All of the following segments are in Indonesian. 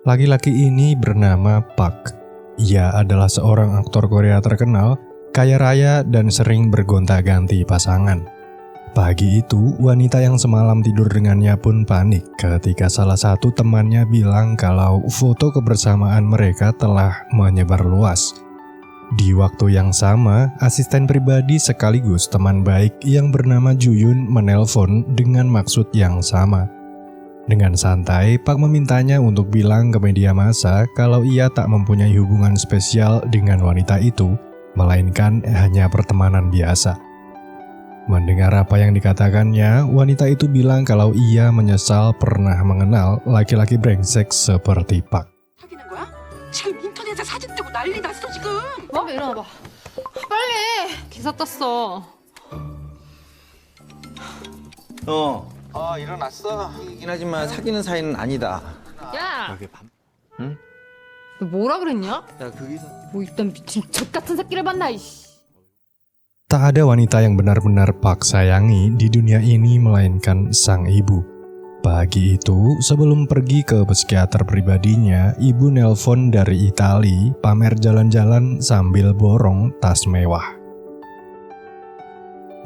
Laki-laki ini bernama Park. Ia adalah seorang aktor Korea terkenal, kaya raya dan sering bergonta-ganti pasangan. Pagi itu, wanita yang semalam tidur dengannya pun panik ketika salah satu temannya bilang kalau foto kebersamaan mereka telah menyebar luas. Di waktu yang sama, asisten pribadi sekaligus teman baik yang bernama Juyun menelpon dengan maksud yang sama. Dengan santai, Park memintanya untuk bilang ke media massa kalau ia tak mempunyai hubungan spesial dengan wanita itu, melainkan hanya pertemanan biasa. Mendengar apa yang dikatakannya, wanita itu bilang kalau ia menyesal pernah mengenal laki-laki brengsek seperti Park. 사귀는 거야? 지금 인터넷에 사진 뜨고 난리 났어 지금. 일어나봐. 빨리. 기사 떴어. 일어났어? 이긴 하지만 사귀는 사이는 아니다. 야, 여기 밤? 응? 너 뭐라 그랬냐? 야 거기서 뭐 일단 미친 젖 같은 새끼를 만나 이씨. Tak ada wanita yang benar-benar Park sayangi di dunia ini melainkan sang ibu. Pagi itu, sebelum pergi ke psikiater pribadinya, ibu nelpon dari Itali pamer jalan-jalan sambil borong tas mewah.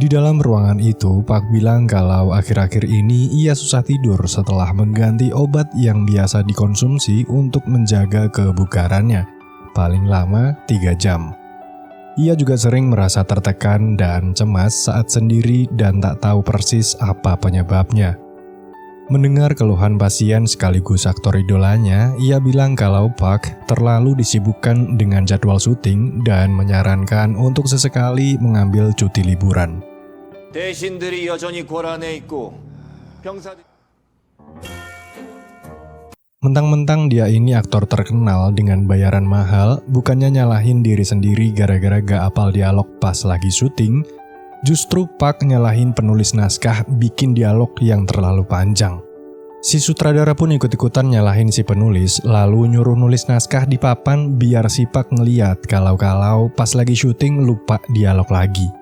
Di dalam ruangan itu, Park bilang kalau akhir-akhir ini ia susah tidur setelah mengganti obat yang biasa dikonsumsi untuk menjaga kebugarannya, paling lama 3 jam. Ia juga sering merasa tertekan dan cemas saat sendiri dan tak tahu persis apa penyebabnya. Mendengar keluhan pasien sekaligus aktor idolanya, ia bilang kalau Park terlalu disibukkan dengan jadwal syuting dan menyarankan untuk sesekali mengambil cuti liburan. 대신들이 여전히 고란해 있고 병사들 Mentang-mentang dia ini aktor terkenal dengan bayaran mahal, bukannya nyalahin diri sendiri gara-gara gak apal dialog pas lagi syuting, justru Park nyalahin penulis naskah bikin dialog yang terlalu panjang. Si sutradara pun ikut-ikutan nyalahin si penulis, lalu nyuruh nulis naskah di papan biar si Park ngeliat kalau pas lagi syuting lupa dialog lagi.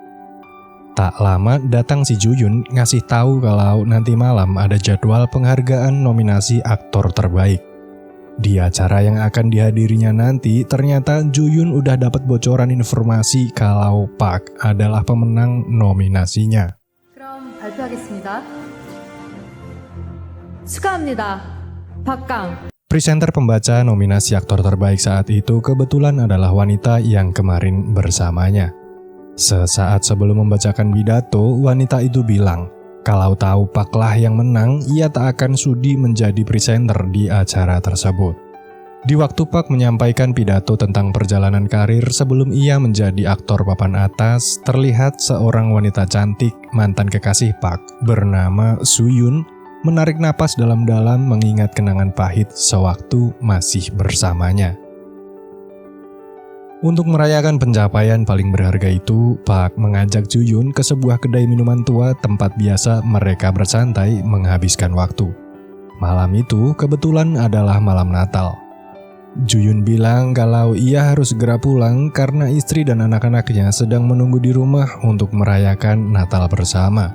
Tak lama datang si Juyun ngasih tahu kalau nanti malam ada jadwal penghargaan nominasi aktor terbaik. Di acara yang akan dihadirinya nanti, ternyata Juyun udah dapat bocoran informasi kalau Park adalah pemenang nominasinya. 그럼 발표하겠습니다. 축하합니다. 박강. Presenter pembaca nominasi aktor terbaik saat itu kebetulan adalah wanita yang kemarin bersamanya. Sesaat sebelum membacakan pidato, wanita itu bilang, kalau tahu Park lah yang menang, ia tak akan sudi menjadi presenter di acara tersebut. Di waktu Park menyampaikan pidato tentang perjalanan karir sebelum ia menjadi aktor papan atas, terlihat seorang wanita cantik, mantan kekasih Park, bernama Suyun, menarik napas dalam-dalam mengingat kenangan pahit sewaktu masih bersamanya. Untuk merayakan pencapaian paling berharga itu, Park mengajak Juyun ke sebuah kedai minuman tua tempat biasa mereka bersantai menghabiskan waktu. Malam itu kebetulan adalah malam Natal. Juyun bilang kalau ia harus segera pulang karena istri dan anak-anaknya sedang menunggu di rumah untuk merayakan Natal bersama.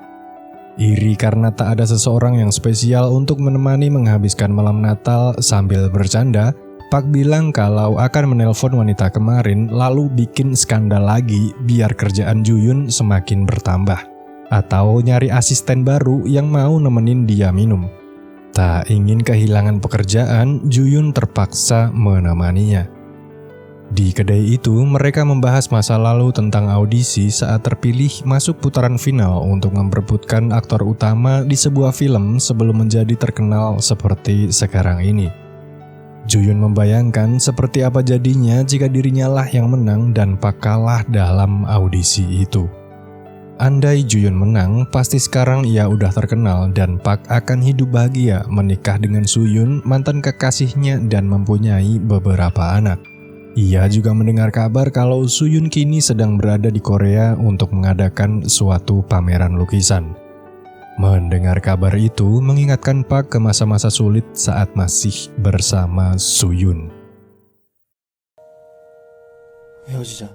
Iri karena tak ada seseorang yang spesial untuk menemani menghabiskan malam Natal sambil bercanda, Park bilang kalau akan menelpon wanita kemarin lalu bikin skandal lagi biar kerjaan Juyun semakin bertambah. Atau nyari asisten baru yang mau nemenin dia minum. Tak ingin kehilangan pekerjaan, Juyun terpaksa menemaninya. Di kedai itu, mereka membahas masa lalu tentang audisi saat terpilih masuk putaran final untuk memperebutkan aktor utama di sebuah film sebelum menjadi terkenal seperti sekarang ini. Juyun membayangkan seperti apa jadinya jika dirinya lah yang menang dan Park kalah dalam audisi itu. Andai Juyun menang, pasti sekarang ia udah terkenal dan Park akan hidup bahagia menikah dengan Suyun, mantan kekasihnya dan mempunyai beberapa anak. Ia juga mendengar kabar kalau Suyun kini sedang berada di Korea untuk mengadakan suatu pameran lukisan. Mendengar kabar itu mengingatkan Park ke masa-masa sulit saat masih bersama Suyun. 헤어지자.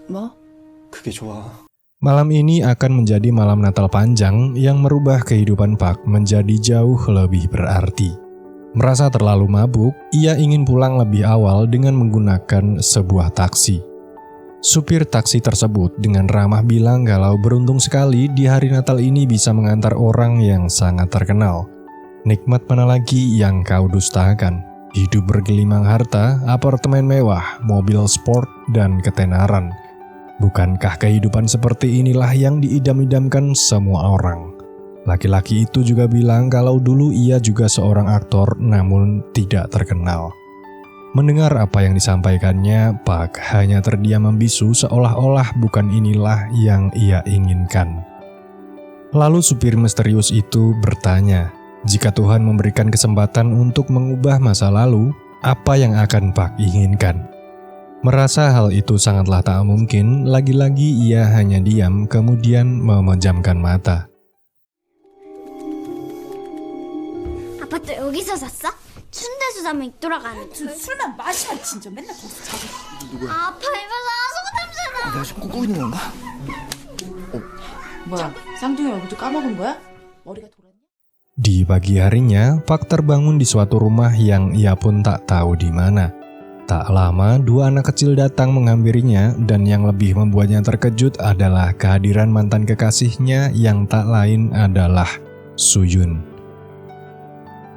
뭐? 그게 좋아. Malam ini akan menjadi malam Natal panjang yang merubah kehidupan Park menjadi jauh lebih berarti. Merasa terlalu mabuk, ia ingin pulang lebih awal dengan menggunakan sebuah taksi. Supir taksi tersebut dengan ramah bilang kalau beruntung sekali di hari Natal ini bisa mengantar orang yang sangat terkenal. Nikmat mana lagi yang kau dustakan? Hidup bergelimang harta, apartemen mewah, mobil sport, dan ketenaran. Bukankah kehidupan seperti inilah yang diidam-idamkan semua orang? Laki-laki itu juga bilang kalau dulu ia juga seorang aktor namun tidak terkenal. Mendengar apa yang disampaikannya, Park hanya terdiam membisu seolah-olah bukan inilah yang ia inginkan. Lalu supir misterius itu bertanya, jika Tuhan memberikan kesempatan untuk mengubah masa lalu, apa yang akan Park inginkan? Merasa hal itu sangatlah tak mungkin, lagi-lagi ia hanya diam kemudian memejamkan mata. 아파트 여기서 샀어? 춘대수 사면 있더라 가는데. 술만 마시면 진짜 맨날 거기서 자고. 아파 입에서 속옷 냄새나. 내가 지금 꿈꾸고 있는 건가? 뭐야, 쌍둥이 얼굴도 까먹은 거야? 머리가 돌았냐? Di pagi harinya, Park terbangun di suatu rumah yang ia pun tak tahu di mana. Tak lama, dua anak kecil datang menghampirinya dan yang lebih membuatnya terkejut adalah kehadiran mantan kekasihnya yang tak lain adalah Suyun.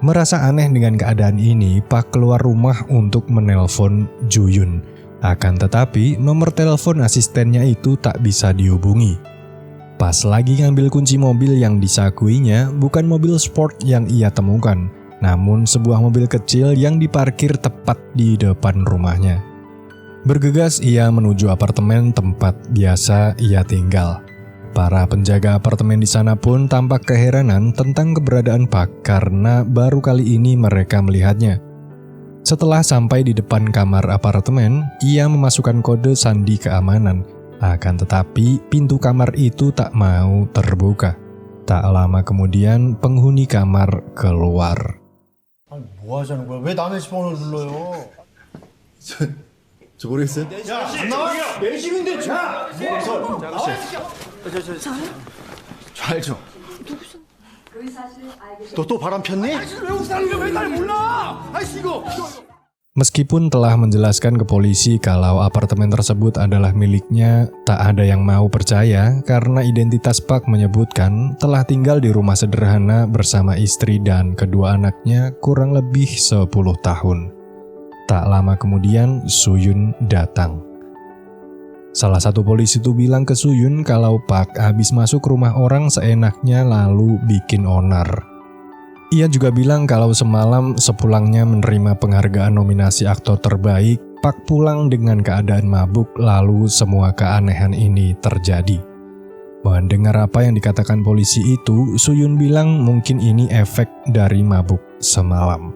Merasa aneh dengan keadaan ini, Park keluar rumah untuk menelpon Juyun. Akan tetapi, nomor telepon asistennya itu tak bisa dihubungi. Pas lagi ngambil kunci mobil yang disakuinya, bukan mobil sport yang ia temukan, namun sebuah mobil kecil yang diparkir tepat di depan rumahnya. Bergegas ia menuju apartemen tempat biasa ia tinggal. Para penjaga apartemen di sana pun tampak keheranan tentang keberadaan Park karena baru kali ini mereka melihatnya. Setelah sampai di depan kamar apartemen, ia memasukkan kode sandi keamanan. Akan tetapi pintu kamar itu tak mau terbuka. Tak lama kemudian penghuni kamar keluar. 아니 뭐 하자는 거야? 왜 남의 집 번호를 불러요? 저 모르겠어요? 야, 안 나와? 내 집인데 자! 저 알죠? 너 또 바람 폈니? 외국 사람이 왜 날 몰라? 아이씨 이거! Meskipun telah menjelaskan ke polisi kalau apartemen tersebut adalah miliknya, tak ada yang mau percaya karena identitas Park menyebutkan telah tinggal di rumah sederhana bersama istri dan kedua anaknya kurang lebih 10 tahun. Tak lama kemudian, Suyun datang. Salah satu polisi itu bilang ke Suyun kalau Park habis masuk rumah orang seenaknya lalu bikin onar. Ia juga bilang kalau semalam sepulangnya menerima penghargaan nominasi aktor terbaik, Park pulang dengan keadaan mabuk lalu semua keanehan ini terjadi. Mendengar apa yang dikatakan polisi itu, Suyun bilang mungkin ini efek dari mabuk semalam.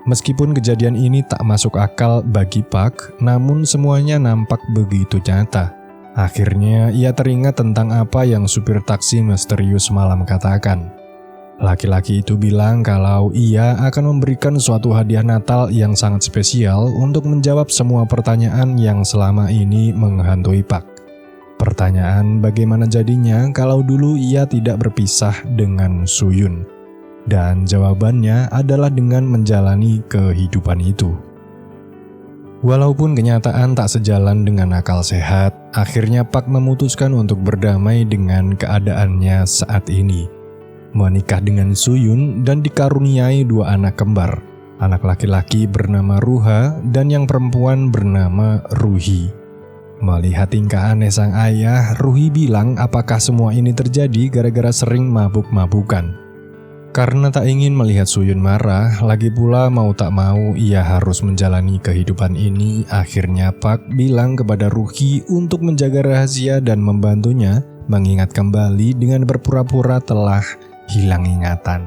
Meskipun kejadian ini tak masuk akal bagi Park, namun semuanya nampak begitu nyata. Akhirnya ia teringat tentang apa yang supir taksi misterius malam katakan. Laki-laki itu bilang kalau ia akan memberikan suatu hadiah Natal yang sangat spesial untuk menjawab semua pertanyaan yang selama ini menghantui Park. Pertanyaan bagaimana jadinya kalau dulu ia tidak berpisah dengan Suyun. Dan jawabannya adalah dengan menjalani kehidupan itu. Walaupun kenyataan tak sejalan dengan akal sehat, akhirnya Park memutuskan untuk berdamai dengan keadaannya saat ini. Menikah dengan Suyun dan dikaruniai dua anak kembar. Anak laki-laki bernama Ruha dan yang perempuan bernama Ruhi. Melihat tingkah aneh sang ayah, Ruhi bilang apakah semua ini terjadi gara-gara sering mabuk-mabukan. Karena tak ingin melihat Suyun marah, lagi pula mau tak mau ia harus menjalani kehidupan ini, akhirnya Park bilang kepada Ruhi untuk menjaga rahasia dan membantunya mengingat kembali dengan berpura-pura telah hilang ingatan.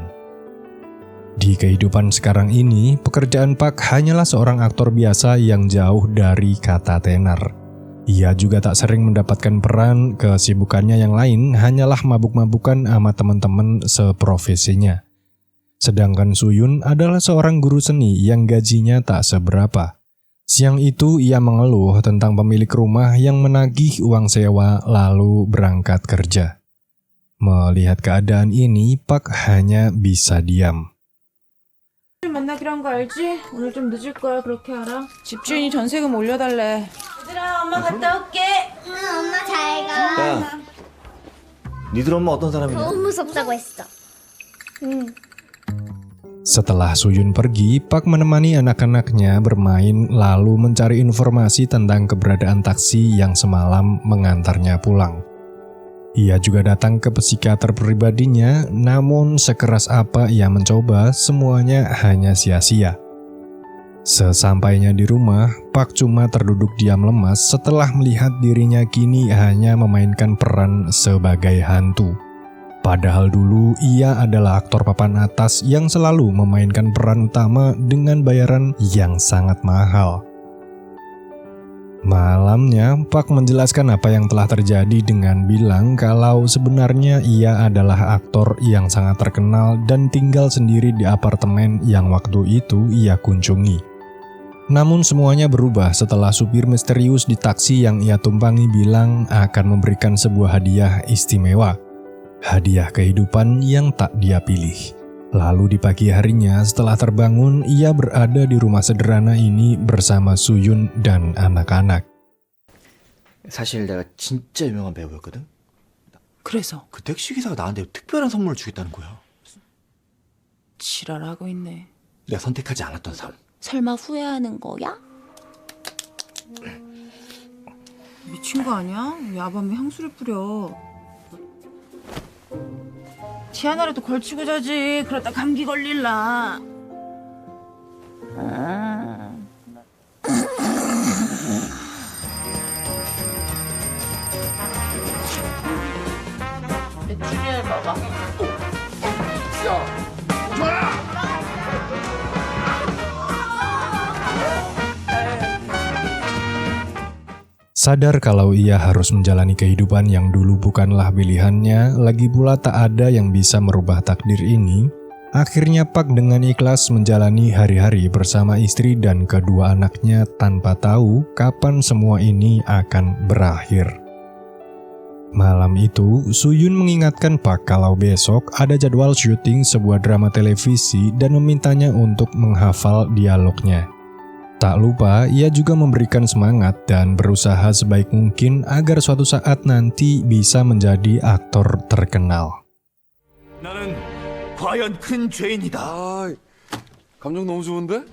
Di kehidupan sekarang ini, pekerjaan Park hanyalah seorang aktor biasa yang jauh dari kata tenar. Ia juga tak sering mendapatkan peran, kesibukannya yang lain hanyalah mabuk-mabukan sama teman-teman seprofesinya. Sedangkan Suyun adalah seorang guru seni yang gajinya tak seberapa. Siang itu ia mengeluh tentang pemilik rumah yang menagih uang sewa lalu berangkat kerja. Melihat keadaan ini, Pak hanya bisa diam. 만나기로 한 거 알지? 오늘 좀 늦을 거야. 그렇게 알아? 집주인이 전세금 올려달래. 얘들아, 엄마 갔다 올게. 응, 엄마 잘 가. 야, 니들 엄마 어떤 사람이냐? 너무 무섭다고 했어. 응. Setelah Suyun pergi, Pak menemani anak-anaknya bermain lalu mencari informasi tentang keberadaan taksi yang semalam mengantarnya pulang. Ia juga datang ke psikiater pribadinya, namun sekeras apa ia mencoba, semuanya hanya sia-sia. Sesampainya di rumah, Pak cuma terduduk diam lemas setelah melihat dirinya kini hanya memainkan peran sebagai hantu. Padahal dulu ia adalah aktor papan atas yang selalu memainkan peran utama dengan bayaran yang sangat mahal. Malamnya, Pak menjelaskan apa yang telah terjadi dengan bilang kalau sebenarnya ia adalah aktor yang sangat terkenal dan tinggal sendiri di apartemen yang waktu itu ia kunjungi. Namun semuanya berubah setelah supir misterius di taksi yang ia tumpangi bilang akan memberikan sebuah hadiah istimewa. Hadiah kehidupan yang tak dia pilih. Lalu di pagi harinya setelah terbangun, ia berada di rumah sederhana ini bersama Suyun dan anak-anak. 사실 내가 진짜 유명한 배우였거든. 그래서 그 택시기사가 나한테 특별한 선물을 주겠다는 거야. 지랄하고 있네. 내가 선택하지 않았던 삶. 설마 후회하는 거야? 미친 거 아니야? 야밤에 향수를 뿌려. 티 하나라도 걸치고 자지. 그러다 감기 걸릴라. 주니어 봐봐. Sadar kalau ia harus menjalani kehidupan yang dulu bukanlah pilihannya, lagi pula tak ada yang bisa merubah takdir ini, akhirnya Pak dengan ikhlas menjalani hari-hari bersama istri dan kedua anaknya tanpa tahu kapan semua ini akan berakhir. Malam itu, Suyun mengingatkan Pak kalau besok ada jadwal syuting sebuah drama televisi dan memintanya untuk menghafal dialognya. Tak lupa, ia juga memberikan semangat dan berusaha sebaik mungkin agar suatu saat nanti bisa menjadi aktor terkenal. 나는 과연 큰 죄인이다. 감정 너무 좋은데?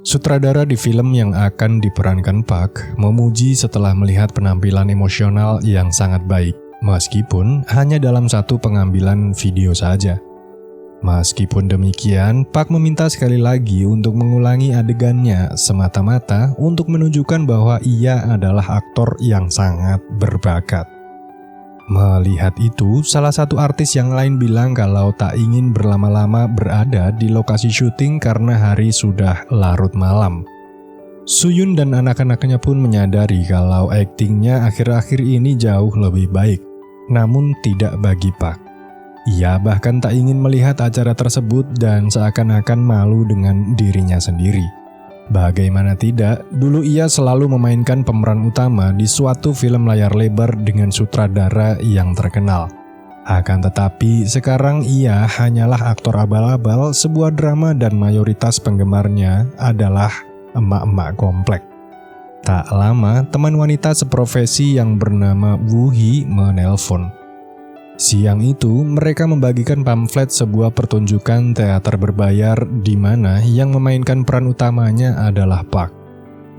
Sutradara di film yang akan diperankan Pak memuji setelah melihat penampilan emosional yang sangat baik, meskipun hanya dalam satu pengambilan video saja. Meskipun demikian, Pak meminta sekali lagi untuk mengulangi adegannya semata-mata untuk menunjukkan bahwa ia adalah aktor yang sangat berbakat. Melihat itu, salah satu artis yang lain bilang kalau tak ingin berlama-lama berada di lokasi syuting karena hari sudah larut malam. Suyun dan anak-anaknya pun menyadari kalau aktingnya akhir-akhir ini jauh lebih baik, namun tidak bagi Pak. Ia bahkan tak ingin melihat acara tersebut dan seakan-akan malu dengan dirinya sendiri. Bagaimana tidak, dulu ia selalu memainkan pemeran utama di suatu film layar lebar dengan sutradara yang terkenal. Akan tetapi, sekarang ia hanyalah aktor abal-abal sebuah drama dan mayoritas penggemarnya adalah emak-emak komplek. Tak lama, teman wanita seprofesi yang bernama Wuhi menelpon. Siang itu, mereka membagikan pamflet sebuah pertunjukan teater berbayar di mana yang memainkan peran utamanya adalah Pak.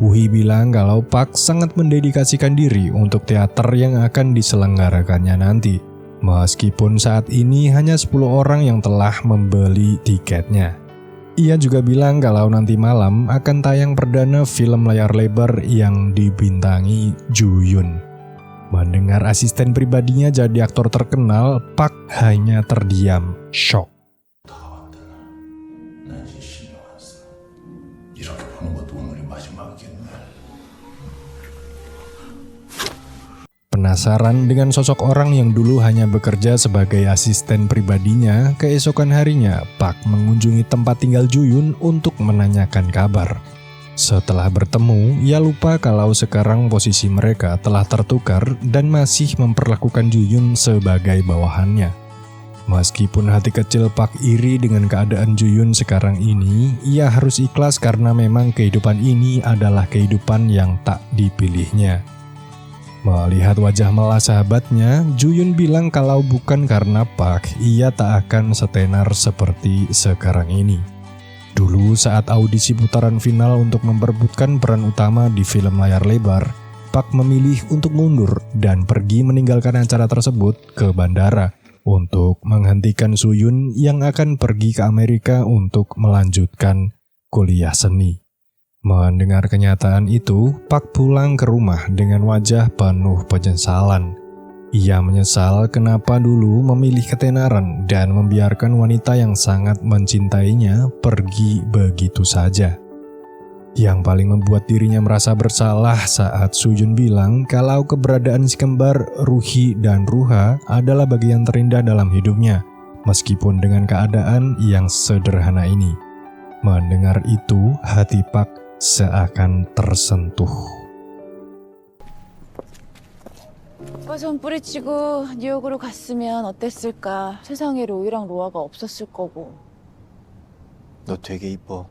Wuhi bilang kalau Pak sangat mendedikasikan diri untuk teater yang akan diselenggarakannya nanti, meskipun saat ini hanya 10 orang yang telah membeli tiketnya. Ia juga bilang kalau nanti malam akan tayang perdana film layar lebar yang dibintangi Ju Yun. Mendengar asisten pribadinya jadi aktor terkenal, Pak hanya terdiam, shock. Penasaran dengan sosok orang yang dulu hanya bekerja sebagai asisten pribadinya, keesokan harinya Pak mengunjungi tempat tinggal Ju Yun untuk menanyakan kabar. Setelah bertemu, ia lupa kalau sekarang posisi mereka telah tertukar dan masih memperlakukan Juyun sebagai bawahannya. Meskipun hati kecil Pak iri dengan keadaan Juyun sekarang ini, ia harus ikhlas karena memang kehidupan ini adalah kehidupan yang tak dipilihnya. Melihat wajah melas sahabatnya, Juyun bilang kalau bukan karena Pak, ia tak akan setenar seperti sekarang ini. Dulu saat audisi putaran final untuk memperebutkan peran utama di film layar lebar, Pak memilih untuk mundur dan pergi meninggalkan acara tersebut ke bandara untuk menghentikan Suyun yang akan pergi ke Amerika untuk melanjutkan kuliah seni. Mendengar kenyataan itu, Pak pulang ke rumah dengan wajah penuh penyesalan. Ia menyesal kenapa dulu memilih ketenaran dan membiarkan wanita yang sangat mencintainya pergi begitu saja. Yang paling membuat dirinya merasa bersalah saat Suyun bilang kalau keberadaan si kembar Ruhi dan Ruha adalah bagian terindah dalam hidupnya, meskipun dengan keadaan yang sederhana ini. Mendengar itu, hati Pak seakan tersentuh. 오빠 전 뿌리치고 뉴욕으로 갔으면 어땠을까. 세상에 로이랑 로아가 없었을 거고. 너 되게 이뻐.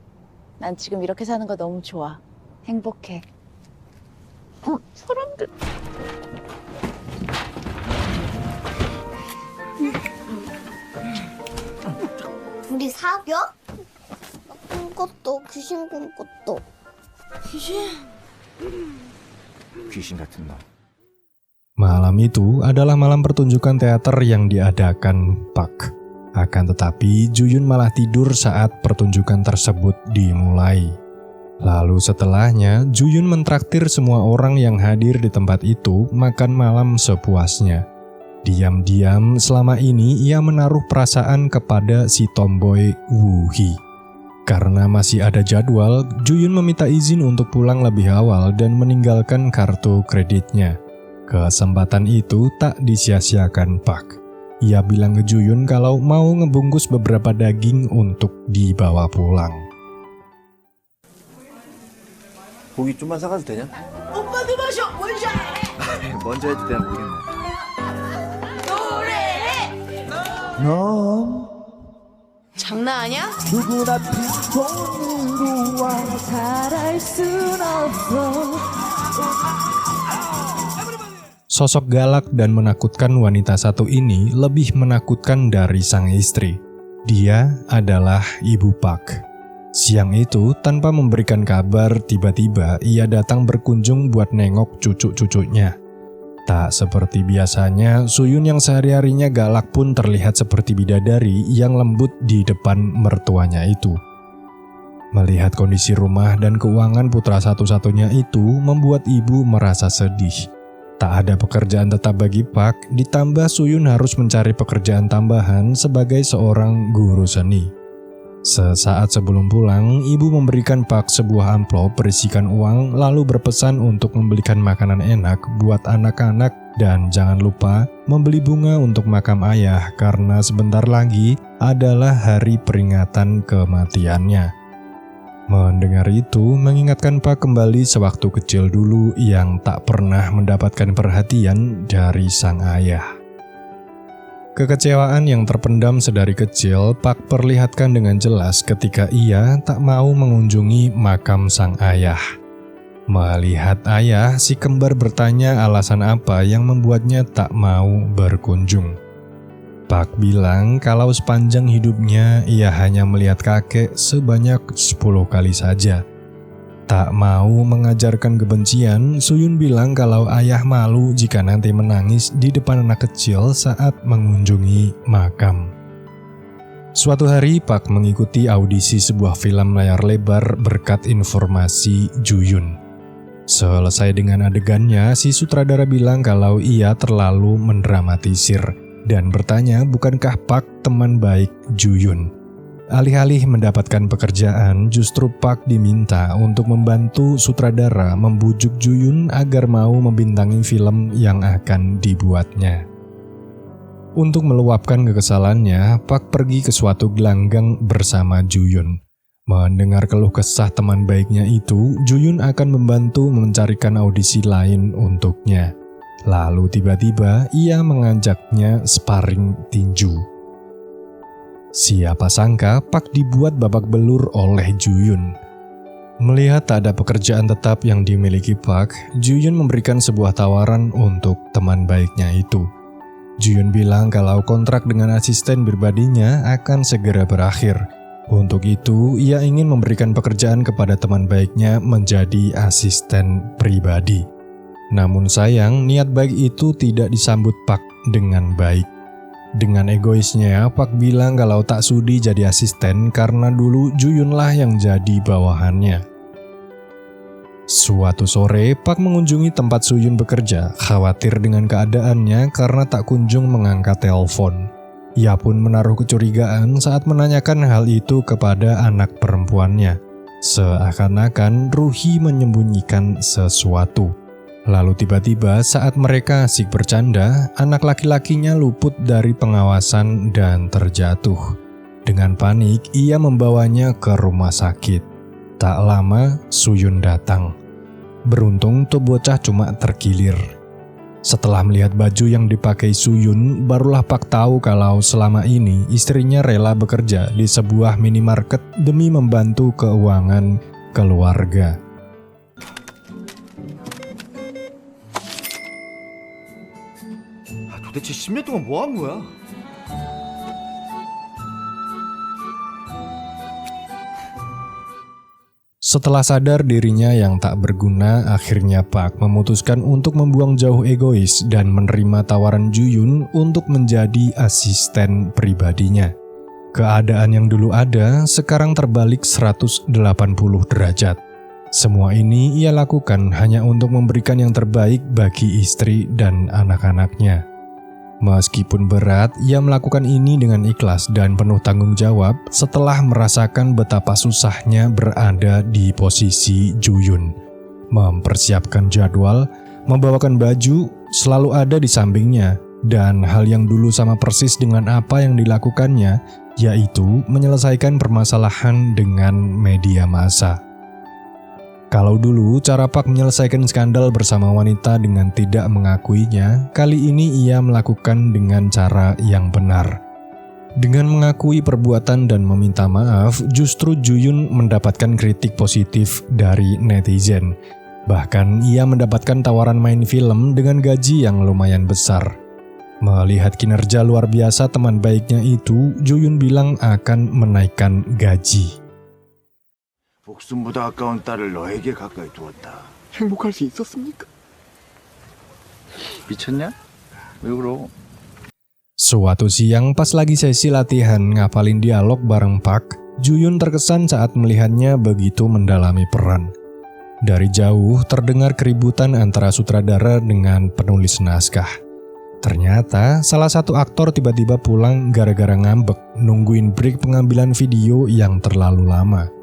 난 지금 이렇게 사는 거 너무 좋아. 행복해. 사람들. 둘이 사겨? 나쁜 것도 귀신 본 것도. 귀신 같은 놈. Malam itu adalah malam pertunjukan teater yang diadakan Pak. Akan tetapi, Juyun malah tidur saat pertunjukan tersebut dimulai. Lalu setelahnya, Juyun mentraktir semua orang yang hadir di tempat itu makan malam sepuasnya. Diam-diam selama ini ia menaruh perasaan kepada si tomboy Woo Hee. Karena masih ada jadwal, Juyun meminta izin untuk pulang lebih awal dan meninggalkan kartu kreditnya. Kesempatan itu tak disia-siakan Pak. Ia bilang ke Juyun kalau mau ngebungkus beberapa daging untuk dibawa pulang. 고기 좀만 사가도 되냐? 오빠도 마셔 원샷. 먼저 해도 되나 모르겠네. 노래해. 넌 장난 아니야? 누구나 빈손으로 와 살아갈 순 없어. Sosok galak dan menakutkan wanita satu ini lebih menakutkan dari sang istri. Dia adalah Ibu Pak. Siang itu, tanpa memberikan kabar, tiba-tiba ia datang berkunjung buat nengok cucu-cucunya. Tak seperti biasanya, Suyun yang sehari-harinya galak pun terlihat seperti bidadari yang lembut di depan mertuanya itu. Melihat kondisi rumah dan keuangan putra satu-satunya itu membuat ibu merasa sedih. Tak ada pekerjaan tetap bagi Pak, ditambah Suyun harus mencari pekerjaan tambahan sebagai seorang guru seni. Sesaat sebelum pulang, ibu memberikan Pak sebuah amplop berisikan uang lalu berpesan untuk membelikan makanan enak buat anak-anak dan jangan lupa membeli bunga untuk makam ayah karena sebentar lagi adalah hari peringatan kematiannya. Mendengar itu, mengingatkan Pak kembali sewaktu kecil dulu yang tak pernah mendapatkan perhatian dari sang ayah. Kekecewaan yang terpendam sedari kecil, Pak perlihatkan dengan jelas ketika ia tak mau mengunjungi makam sang ayah. Melihat ayah, si kembar bertanya alasan apa yang membuatnya tak mau berkunjung. Pak bilang kalau sepanjang hidupnya ia hanya melihat kakek sebanyak 10 kali saja. Tak mau mengajarkan kebencian, Suyun bilang kalau ayah malu jika nanti menangis di depan anak kecil saat mengunjungi makam. Suatu hari Pak mengikuti audisi sebuah film layar lebar berkat informasi Juyun. Selesai dengan adegannya, si sutradara bilang kalau ia terlalu mendramatisir dan bertanya bukankah Pak teman baik Juyun. Alih-alih mendapatkan pekerjaan, justru Pak diminta untuk membantu sutradara membujuk Juyun agar mau membintangi film yang akan dibuatnya. Untuk meluapkan kekesalannya, Pak pergi ke suatu gelanggang bersama Juyun. Mendengar keluh kesah teman baiknya itu, Juyun akan membantu mencarikan audisi lain untuknya. Lalu tiba-tiba ia mengajaknya sparring tinju. Siapa sangka Park dibuat babak belur oleh Juyun. Melihat tak ada pekerjaan tetap yang dimiliki Park, Juyun memberikan sebuah tawaran untuk teman baiknya itu. Juyun bilang kalau kontrak dengan asisten pribadinya akan segera berakhir. Untuk itu, ia ingin memberikan pekerjaan kepada teman baiknya menjadi asisten pribadi. Namun sayang, niat baik itu tidak disambut Park dengan baik. Dengan egoisnya, Park bilang kalau tak sudi jadi asisten karena dulu Juyunlah yang jadi bawahannya. Suatu sore, Park mengunjungi tempat Suyun bekerja, khawatir dengan keadaannya karena tak kunjung mengangkat telepon. Ia pun menaruh kecurigaan saat menanyakan hal itu kepada anak perempuannya. Seakan-akan Ruhi menyembunyikan sesuatu. Lalu tiba-tiba saat mereka asik bercanda, anak laki-lakinya luput dari pengawasan dan terjatuh. Dengan panik, ia membawanya ke rumah sakit. Tak lama, Suyun datang. Beruntung tuh bocah cuma terkilir. Setelah melihat baju yang dipakai Suyun, barulah Park tahu kalau selama ini istrinya rela bekerja di sebuah minimarket demi membantu keuangan keluarga. 도대체 10년 동안 뭐 한 거야? Setelah sadar dirinya yang tak berguna, akhirnya Park memutuskan untuk membuang jauh egois dan menerima tawaran Juyun untuk menjadi asisten pribadinya. Keadaan yang dulu ada, sekarang terbalik 180 derajat. Semua ini ia lakukan hanya untuk memberikan yang terbaik bagi istri dan anak-anaknya. Meskipun berat, ia melakukan ini dengan ikhlas dan penuh tanggung jawab setelah merasakan betapa susahnya berada di posisi Juyun. Mempersiapkan jadwal, membawakan baju, selalu ada di sampingnya, dan hal yang dulu sama persis dengan apa yang dilakukannya, yaitu menyelesaikan permasalahan dengan media massa. Kalau dulu cara Park menyelesaikan skandal bersama wanita dengan tidak mengakuinya, kali ini ia melakukan dengan cara yang benar. Dengan mengakui perbuatan dan meminta maaf, justru Juyun mendapatkan kritik positif dari netizen. Bahkan ia mendapatkan tawaran main film dengan gaji yang lumayan besar. Melihat kinerja luar biasa teman baiknya itu, Juyun bilang akan menaikkan gaji. 목숨보다 아까운 딸을 너에게 가까이 두었다. 행복할 수 있었습니까? 미쳤냐? 왜 그러? Suatu siang pas lagi sesi latihan ngapalin dialog bareng Park, Juyun terkesan saat melihatnya begitu mendalami peran. Dari jauh terdengar keributan antara sutradara dengan penulis naskah. Ternyata salah satu aktor tiba-tiba pulang gara-gara ngambek nungguin break pengambilan video yang terlalu lama.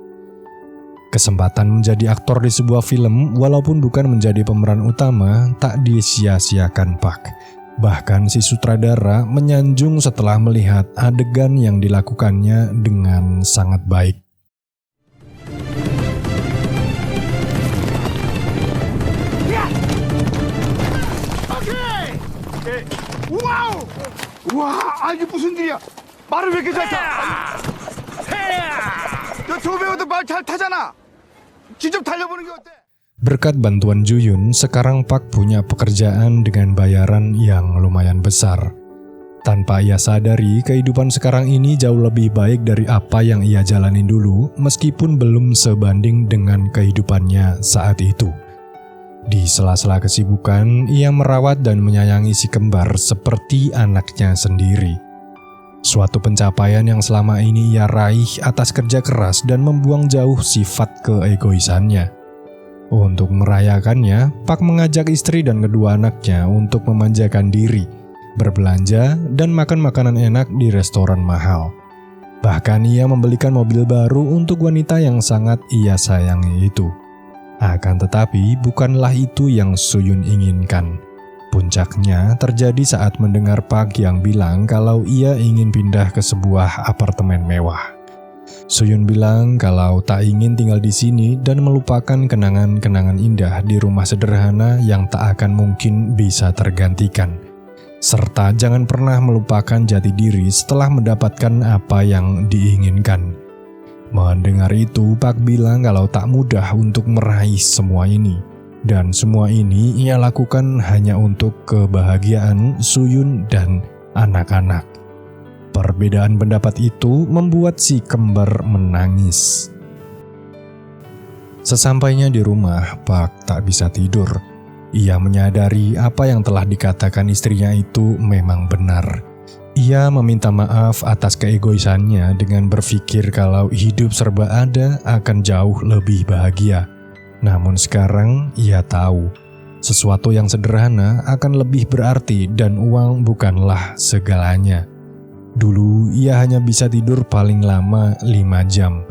Kesempatan menjadi aktor di sebuah film walaupun bukan menjadi pemeran utama tak disia-siakan Park. Bahkan si sutradara menyanjung setelah melihat adegan yang dilakukannya dengan sangat baik. 와우! 와, 이게 무슨 일이야? 말을 왜 이렇게 잘 타? 저 배우도 말 잘 타잖아. 직접 달려보는 게 어때? Berkat bantuan Juyun, sekarang Park punya pekerjaan dengan bayaran yang lumayan besar. Tanpa ia sadari, kehidupan sekarang ini jauh lebih baik dari apa yang ia jalanin dulu, meskipun belum sebanding dengan kehidupannya saat itu. Di sela-sela kesibukan, ia merawat dan menyayangi si kembar seperti anaknya sendiri. Suatu pencapaian yang selama ini ia raih atas kerja keras dan membuang jauh sifat keegoisannya. Untuk merayakannya, Park mengajak istri dan kedua anaknya untuk memanjakan diri, berbelanja, dan makan makanan enak di restoran mahal. Bahkan ia membelikan mobil baru untuk wanita yang sangat ia sayangi itu. Akan tetapi, bukanlah itu yang Suyun inginkan. Puncaknya terjadi saat mendengar Park yang bilang kalau ia ingin pindah ke sebuah apartemen mewah. Suyun bilang kalau tak ingin tinggal di sini dan melupakan kenangan-kenangan indah di rumah sederhana yang tak akan mungkin bisa tergantikan. Serta jangan pernah melupakan jati diri setelah mendapatkan apa yang diinginkan. Mendengar itu, Pak bilang kalau tak mudah untuk meraih semua ini. Dan semua ini ia lakukan hanya untuk kebahagiaan Suyun dan anak-anak. Perbedaan pendapat itu membuat si kembar menangis. Sesampainya di rumah, Pak tak bisa tidur. Ia menyadari apa yang telah dikatakan istrinya itu memang benar. Ia meminta maaf atas keegoisannya dengan berpikir kalau hidup serba ada akan jauh lebih bahagia. Namun sekarang ia tahu, sesuatu yang sederhana akan lebih berarti dan uang bukanlah segalanya. Dulu ia hanya bisa tidur paling lama 5 jam.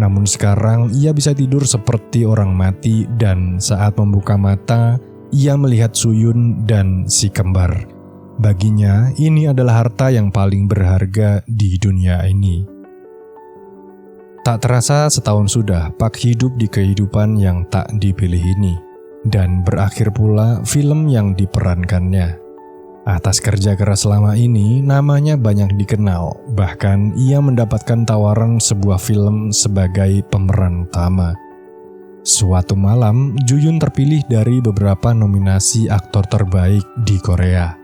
Namun sekarang ia bisa tidur seperti orang mati dan saat membuka mata, ia melihat Suyun dan si kembar. Baginya, ini adalah harta yang paling berharga di dunia ini. Tak terasa setahun sudah Pak hidup di kehidupan yang tak dipilih ini. Dan berakhir pula film yang diperankannya. Atas kerja keras selama ini, namanya banyak dikenal. Bahkan ia mendapatkan tawaran sebuah film sebagai pemeran utama. Suatu malam, Juyun terpilih dari beberapa nominasi aktor terbaik di Korea.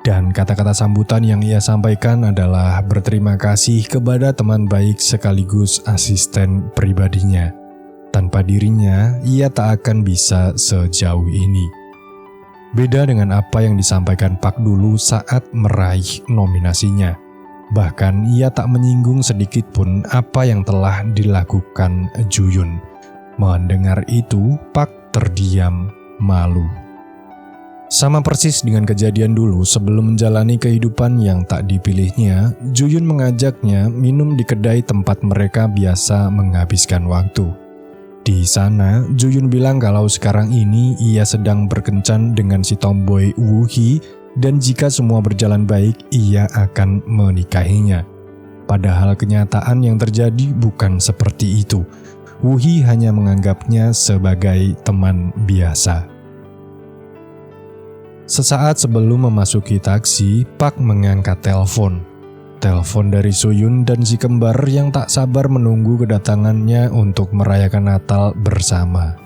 Dan kata-kata sambutan yang ia sampaikan adalah berterima kasih kepada teman baik sekaligus asisten pribadinya. Tanpa dirinya, ia tak akan bisa sejauh ini. Beda dengan apa yang disampaikan Pak dulu saat meraih nominasinya. Bahkan ia tak menyinggung sedikit pun apa yang telah dilakukan Juyun. Mendengar itu, Pak terdiam, malu. Sama persis dengan kejadian dulu sebelum menjalani kehidupan yang tak dipilihnya, Juyun mengajaknya minum di kedai tempat mereka biasa menghabiskan waktu. Di sana, Juyun bilang kalau sekarang ini ia sedang berkencan dengan si tomboy Woo Hee dan jika semua berjalan baik, ia akan menikahinya. Padahal kenyataan yang terjadi bukan seperti itu. Woo Hee hanya menganggapnya sebagai teman biasa. Sesaat sebelum memasuki taksi, Pak mengangkat telepon. Telepon dari Suyun dan si kembar yang tak sabar menunggu kedatangannya untuk merayakan Natal bersama.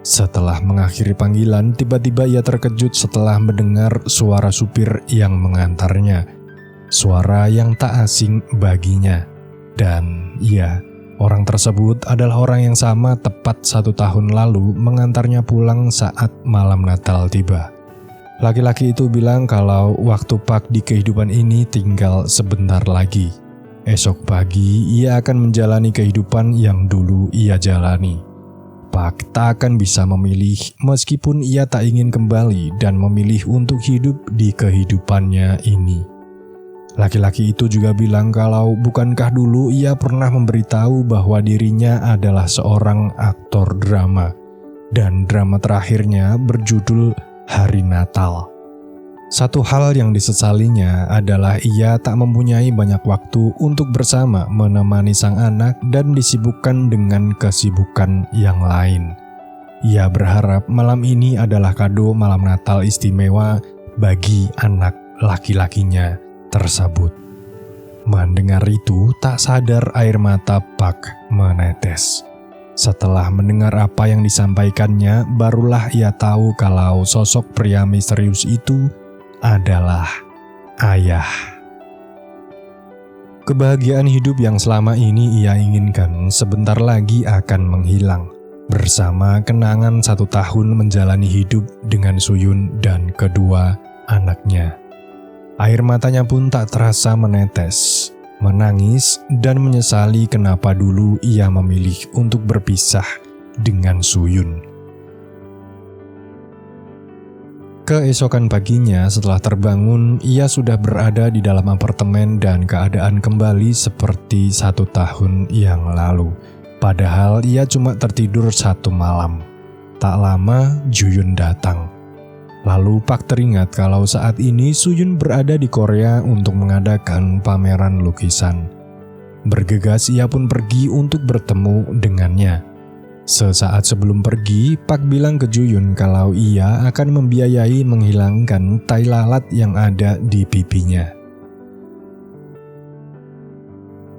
Setelah mengakhiri panggilan, tiba-tiba ia terkejut setelah mendengar suara supir yang mengantarnya. Suara yang tak asing baginya. Dan ya, orang tersebut adalah orang yang sama tepat 1 tahun lalu mengantarnya pulang saat malam Natal tiba. Laki-laki itu bilang kalau waktu Pak di kehidupan ini tinggal sebentar lagi. Esok pagi ia akan menjalani kehidupan yang dulu ia jalani. Pak tak akan bisa memilih meskipun ia tak ingin kembali dan memilih untuk hidup di kehidupannya ini. Laki-laki itu juga bilang kalau bukankah dulu ia pernah memberitahu bahwa dirinya adalah seorang aktor drama. Dan drama terakhirnya berjudul Hari Natal. Satu hal yang disesalinya adalah ia tak mempunyai banyak waktu untuk bersama menemani sang anak dan disibukkan dengan kesibukan yang lain. Ia berharap malam ini adalah kado malam Natal istimewa bagi anak laki-lakinya tersebut. Mendengar itu, tak sadar air mata Pak menetes. Setelah mendengar apa yang disampaikannya, barulah ia tahu kalau sosok pria misterius itu adalah ayah. Kebahagiaan hidup yang selama ini ia inginkan sebentar lagi akan menghilang, bersama kenangan 1 tahun menjalani hidup dengan Suyun dan kedua anaknya. Air matanya pun tak terasa menetes. Menangis dan menyesali kenapa dulu ia memilih untuk berpisah dengan Suyun. Keesokan paginya setelah terbangun, ia sudah berada di dalam apartemen dan keadaan kembali seperti 1 tahun yang lalu. Padahal ia cuma tertidur 1 malam. Tak lama, Juyun datang. Lalu Pak teringat kalau saat ini Suyun berada di Korea untuk mengadakan pameran lukisan. Bergegas ia pun pergi untuk bertemu dengannya. Sesaat sebelum pergi, Pak bilang ke Juyun kalau ia akan membiayai menghilangkan tai lalat yang ada di pipinya.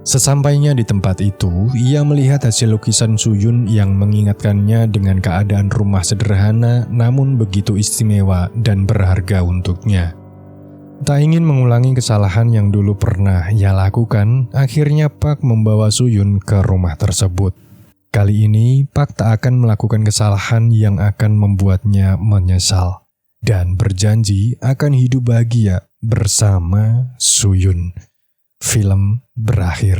Sesampainya di tempat itu, ia melihat hasil lukisan Suyun yang mengingatkannya dengan keadaan rumah sederhana namun begitu istimewa dan berharga untuknya. Tak ingin mengulangi kesalahan yang dulu pernah ia lakukan, akhirnya Pak membawa Suyun ke rumah tersebut. Kali ini, Pak tak akan melakukan kesalahan yang akan membuatnya menyesal dan berjanji akan hidup bahagia bersama Suyun. Film berakhir.